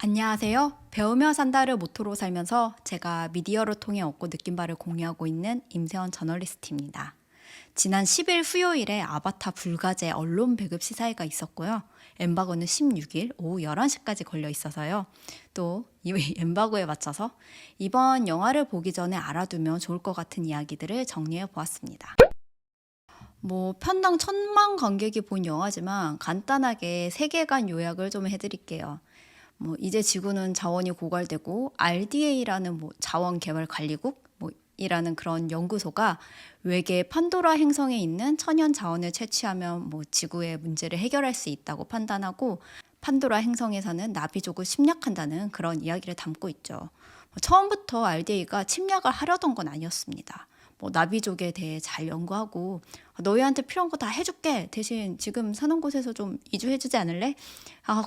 안녕하세요. 배우며 산다를 모토로 살면서 제가 미디어를 통해 얻고 느낀 바를 공유하고 있는 임세원 저널리스트입니다. 지난 10일 수요일에 아바타 불가제 언론 배급 시사회가 있었고요. 엠바고는 16일 오후 11시까지 걸려 있어서요. 또 이 엠바고에 맞춰서 이번 영화를 보기 전에 알아두면 좋을 것 같은 이야기들을 정리해 보았습니다. 편당 1,000만 관객이 본 영화지만 간단하게 세계관 요약을 좀 해드릴게요. 이제 지구는 자원이 고갈되고 RDA라는 자원개발관리국 이라는 그런 연구소가 외계 판도라 행성에 있는 천연 자원을 채취하면 지구의 문제를 해결할 수 있다고 판단하고 판도라 행성에 사는 나비족을 침략한다는 그런 이야기를 담고 있죠. 처음부터 RDA가 침략을 하려던 건 아니었습니다. 나비족에 대해 잘 연구하고 너희한테 필요한 거 다 해줄게. 대신 지금 사는 곳에서 좀 이주해주지 않을래?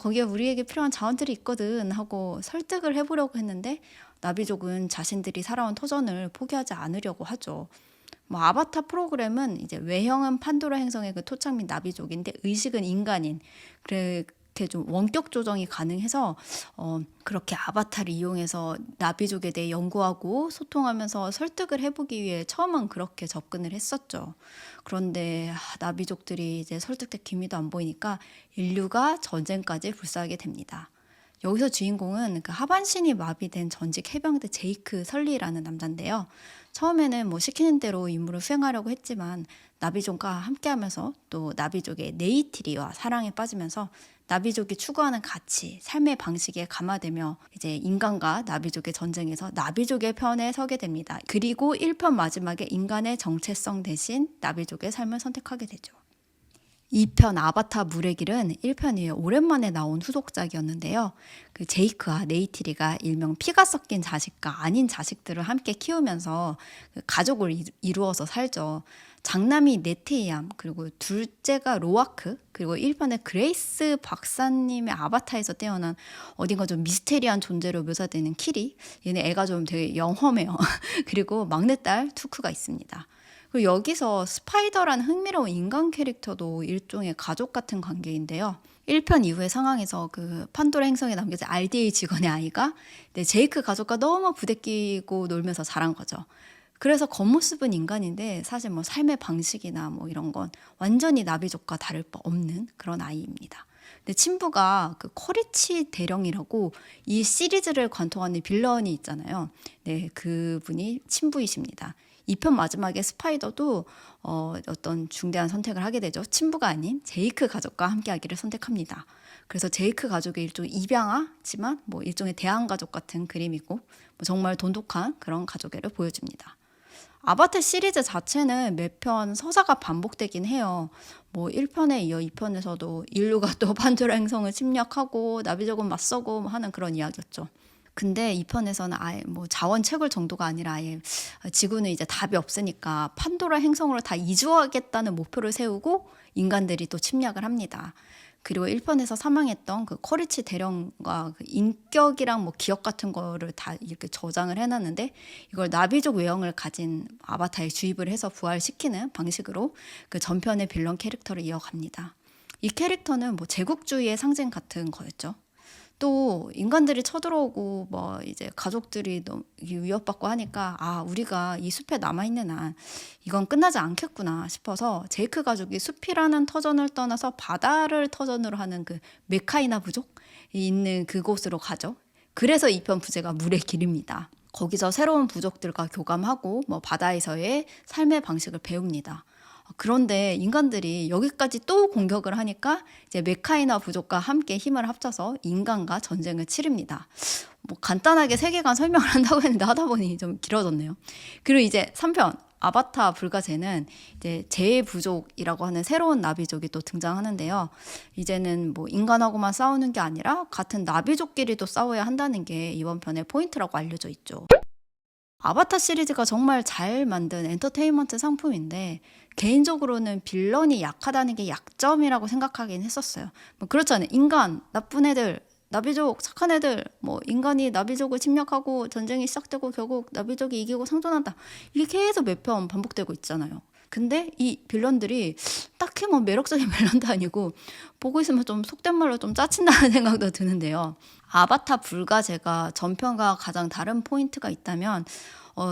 거기에 우리에게 필요한 자원들이 있거든 하고 설득을 해보려고 했는데 나비족은 자신들이 살아온 터전을 포기하지 않으려고 하죠. 아바타 프로그램은 이제 외형은 판도라 행성의 그 토착민 나비족인데 의식은 인간인 그렇게 좀 원격 조정이 가능해서 그렇게 아바타를 이용해서 나비족에 대해 연구하고 소통하면서 설득을 해보기 위해 처음은 그렇게 접근을 했었죠. 그런데 나비족들이 이제 설득될 기미도 안 보이니까 인류가 전쟁까지 불사하게 됩니다. 여기서 주인공은 그 하반신이 마비된 전직 해병대 제이크 설리라는 남자인데요. 처음에는 시키는 대로 임무를 수행하려고 했지만 나비족과 함께하면서 또 나비족의 네이티리와 사랑에 빠지면서 나비족이 추구하는 가치, 삶의 방식에 감화되며 이제 인간과 나비족의 전쟁에서 나비족의 편에 서게 됩니다. 그리고 1편 마지막에 인간의 정체성 대신 나비족의 삶을 선택하게 되죠. 2편 아바타 물의 길은 1편이 오랜만에 나온 후속작이었는데요. 그 제이크와 네이티리가 일명 피가 섞인 자식과 아닌 자식들을 함께 키우면서 그 가족을 이루어서 살죠. 장남이 네테이암, 그리고 둘째가 로아크, 그리고 1편의 그레이스 박사님의 아바타에서 태어난 어딘가 좀 미스테리한 존재로 묘사되는 키리. 얘네 애가 좀 되게 영험해요. 그리고 막내딸 투크가 있습니다. 그리고 여기서 스파이더라는 흥미로운 인간 캐릭터도 일종의 가족 같은 관계인데요. 1편 이후의 상황에서 그 판도라 행성에 남겨진 RDA 직원의 아이가 제이크 가족과 너무 부대끼고 놀면서 자란 거죠. 그래서 겉모습은 인간인데 사실 삶의 방식이나 이런 건 완전히 나비족과 다를 바 없는 그런 아이입니다. 근데 친부가 그 커리치 대령이라고 이 시리즈를 관통하는 빌런이 있잖아요. 네, 그분이 친부이십니다. 2편 마지막에 스파이더도 어떤 중대한 선택을 하게 되죠. 친부가 아닌 제이크 가족과 함께하기를 선택합니다. 그래서 제이크 가족의 일종의 입양아지만 일종의 대안가족 같은 그림이고 정말 돈독한 그런 가족애를 보여줍니다. 아바타 시리즈 자체는 매 편 서사가 반복되긴 해요. 1편에 이어 2편에서도 인류가 또 판도라 행성을 침략하고 나비족은 맞서고 하는 그런 이야기였죠. 근데 2편에서는 아예 자원 채굴 정도가 아니라 아예 지구는 이제 답이 없으니까 판도라 행성으로 다 이주하겠다는 목표를 세우고 인간들이 또 침략을 합니다. 그리고 1편에서 사망했던 그 커리치 대령과 그 인격이랑 기억 같은 거를 다 이렇게 저장을 해놨는데 이걸 나비족 외형을 가진 아바타에 주입을 해서 부활시키는 방식으로 그 전편의 빌런 캐릭터를 이어갑니다. 이 캐릭터는 제국주의의 상징 같은 거였죠. 또 인간들이 쳐들어오고 이제 가족들이 너무 위협받고 하니까 우리가 이 숲에 남아있는 한 이건 끝나지 않겠구나 싶어서 제이크 가족이 숲이라는 터전을 떠나서 바다를 터전으로 하는 그 메카이나 부족이 있는 그곳으로 가죠. 그래서 2편 부제가 물의 길입니다. 거기서 새로운 부족들과 교감하고 바다에서의 삶의 방식을 배웁니다. 그런데 인간들이 여기까지 또 공격을 하니까 이제 메카이나 부족과 함께 힘을 합쳐서 인간과 전쟁을 치릅니다. 간단하게 세계관 설명을 한다고 했는데 하다 보니 좀 길어졌네요. 그리고 이제 3편 아바타 불가제는 이제 제부족이라고 하는 새로운 나비족이 또 등장하는데요. 이제는 인간하고만 싸우는 게 아니라 같은 나비족끼리도 싸워야 한다는 게 이번 편의 포인트라고 알려져 있죠. 아바타 시리즈가 정말 잘 만든 엔터테인먼트 상품인데 개인적으로는 빌런이 약하다는 게 약점이라고 생각하긴 했었어요. 그렇잖아요. 인간, 나쁜 애들, 나비족, 착한 애들, 인간이 나비족을 침략하고 전쟁이 시작되고 결국 나비족이 이기고 생존한다. 이게 계속 몇 편 반복되고 있잖아요. 근데 이 빌런들이 딱히 뭐 매력적인 빌런도 아니고 보고 있으면 좀 속된 말로 좀 짜친다는 생각도 드는데요. 아바타 불가제가 전편과 가장 다른 포인트가 있다면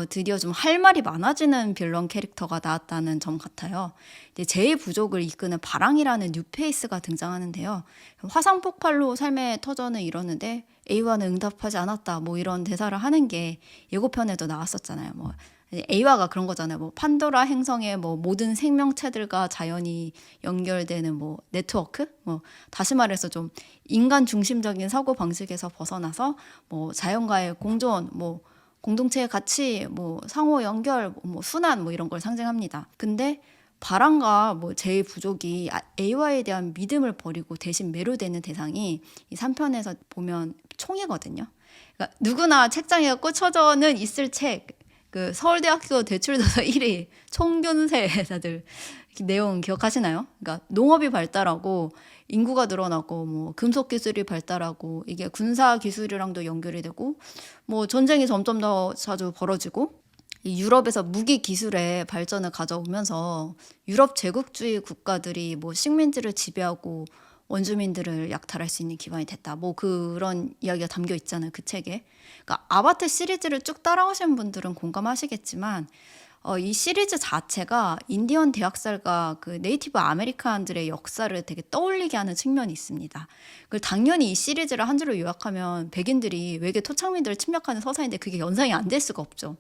드디어 좀 할 말이 많아지는 빌런 캐릭터가 나왔다는 점 같아요. 이제 제이 부족을 이끄는 바랑이라는 뉴페이스가 등장하는데요. 화상 폭발로 삶의 터전을 이뤘는데 에이와는 응답하지 않았다. 뭐 이런 대사를 하는 게 예고편에도 나왔었잖아요. 뭐 에이와가 그런 거잖아요. 뭐 판도라 행성의 뭐 모든 생명체들과 자연이 연결되는 뭐 네트워크? 뭐 다시 말해서 좀 인간 중심적인 사고 방식에서 벗어나서 뭐 자연과의 공존, 뭐 공동체의 가치, 뭐 상호 연결, 뭐 순환 뭐 이런 걸 상징합니다. 근데 바람과 뭐 제이 부족이 에이와에 대한 믿음을 버리고 대신 매료되는 대상이 이 3편에서 보면 총이거든요. 그러니까 누구나 책장에 꽂혀져는 있을 책, 그 서울대학교 대출도서 1위 총균세 다들 내용 기억하시나요? 그러니까 농업이 발달하고 인구가 늘어나고 뭐 금속 기술이 발달하고 이게 군사 기술이랑도 연결이 되고 뭐 전쟁이 점점 더 자주 벌어지고 이 유럽에서 무기 기술의 발전을 가져오면서 유럽 제국주의 국가들이 뭐 식민지를 지배하고 원주민들을 약탈할 수 있는 기반이 됐다. 뭐 그런 이야기가 담겨 있잖아요. 그 책에. 그러니까 아바타 시리즈를 쭉 따라오신 분들은 공감하시겠지만 이 시리즈 자체가 인디언 대학살과 그 네이티브 아메리칸들의 역사를 되게 떠올리게 하는 측면이 있습니다. 그 당연히 이 시리즈를 한 줄로 요약하면 백인들이 외계 토착민들을 침략하는 서사인데 그게 연상이 안 될 수가 없죠.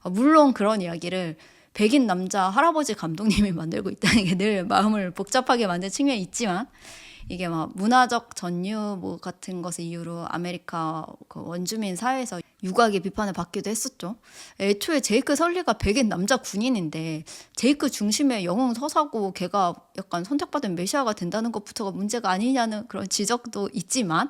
물론 그런 이야기를 백인 남자 할아버지 감독님이 만들고 있다는 게 늘 마음을 복잡하게 만든 측면이 있지만 이게 막 문화적 전유 뭐 같은 것을 이유로 아메리카 그 원주민 사회에서 유각의 비판을 받기도 했었죠. 애초에 제이크 설리가 백인 남자 군인인데 제이크 중심의 영웅 서사고 걔가 약간 선택받은 메시아가 된다는 것부터가 문제가 아니냐는 그런 지적도 있지만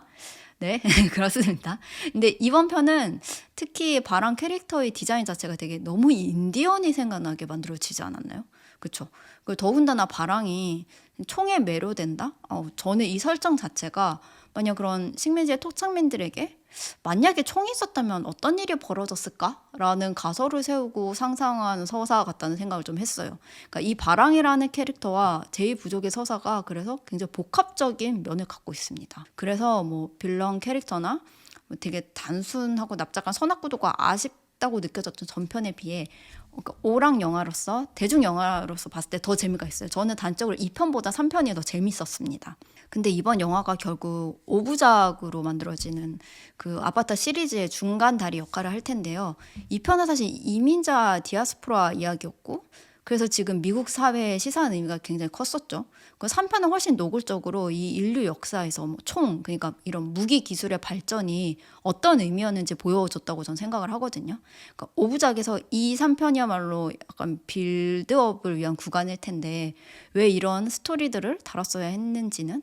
네, 그렇습니다. 근데 이번 편은 특히 바람 캐릭터의 디자인 자체가 되게 너무 인디언이 생각나게 만들어지지 않았나요? 그렇죠. 그리고 더군다나 바랑이 총에 매료된다? 저는 이 설정 자체가 만약 그런 식민지의 토착민들에게 만약에 총이 있었다면 어떤 일이 벌어졌을까라는 가설을 세우고 상상한 서사 같다는 생각을 좀 했어요. 그러니까 이 바랑이라는 캐릭터와 제이 부족의 서사가 그래서 굉장히 복합적인 면을 갖고 있습니다. 그래서 뭐 빌런 캐릭터나 뭐 되게 단순하고 납작한 선악구도가 아쉽다고 느껴졌던 전편에 비해 그러니까 오락 영화로서 대중 영화로서 봤을 때 더 재미가 있어요. 저는 단적으로 2편보다 3편이 더 재밌었습니다. 근데 이번 영화가 결국 5부작으로 만들어지는 그 아바타 시리즈의 중간 다리 역할을 할 텐데요. 2편은 사실 이민자 디아스포라 이야기였고 그래서 지금 미국 사회에 시사하는 의미가 굉장히 컸었죠. 그 3편은 훨씬 노골적으로 이 인류 역사에서 뭐 총, 그러니까 이런 무기 기술의 발전이 어떤 의미였는지 보여줬다고 저는 생각을 하거든요. 그러니까 5부작에서 이 3편이야말로 약간 빌드업을 위한 구간일 텐데 왜 이런 스토리들을 다뤘어야 했는지는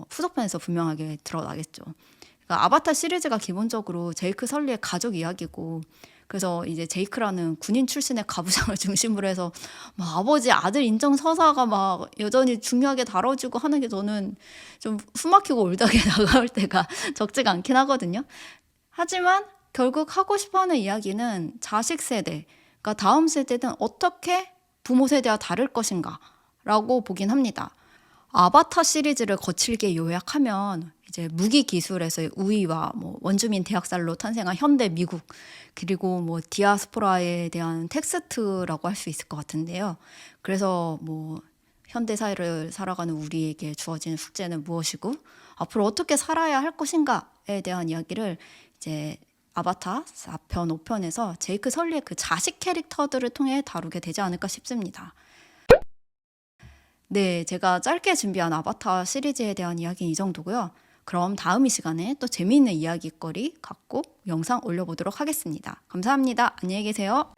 후속편에서 분명하게 드러나겠죠. 그러니까 아바타 시리즈가 기본적으로 제이크 설리의 가족 이야기고 그래서 이제 제이크라는 군인 출신의 가부장을 중심으로 해서 막 아버지 아들 인정 서사가 막 여전히 중요하게 다뤄지고 하는 게 저는 좀 숨막히고 올드하게 다가올 때가 적지가 않긴 하거든요. 하지만 결국 하고 싶어하는 이야기는 자식 세대, 그러니까 다음 세대는 어떻게 부모 세대와 다를 것인가 라고 보긴 합니다. 아바타 시리즈를 거칠게 요약하면 이제 무기 기술에서의 우위와 뭐 원주민 대학살로 탄생한 현대 미국 그리고 뭐 디아스포라에 대한 텍스트라고 할 수 있을 것 같은데요. 그래서 뭐 현대 사회를 살아가는 우리에게 주어진 숙제는 무엇이고 앞으로 어떻게 살아야 할 것인가에 대한 이야기를 이제 아바타 4편, 5편에서 제이크 설리의 그 자식 캐릭터들을 통해 다루게 되지 않을까 싶습니다. 네, 제가 짧게 준비한 아바타 시리즈에 대한 이야기는 이 정도고요. 그럼 다음 이 시간에 또 재미있는 이야기거리 갖고 영상 올려보도록 하겠습니다. 감사합니다. 안녕히 계세요.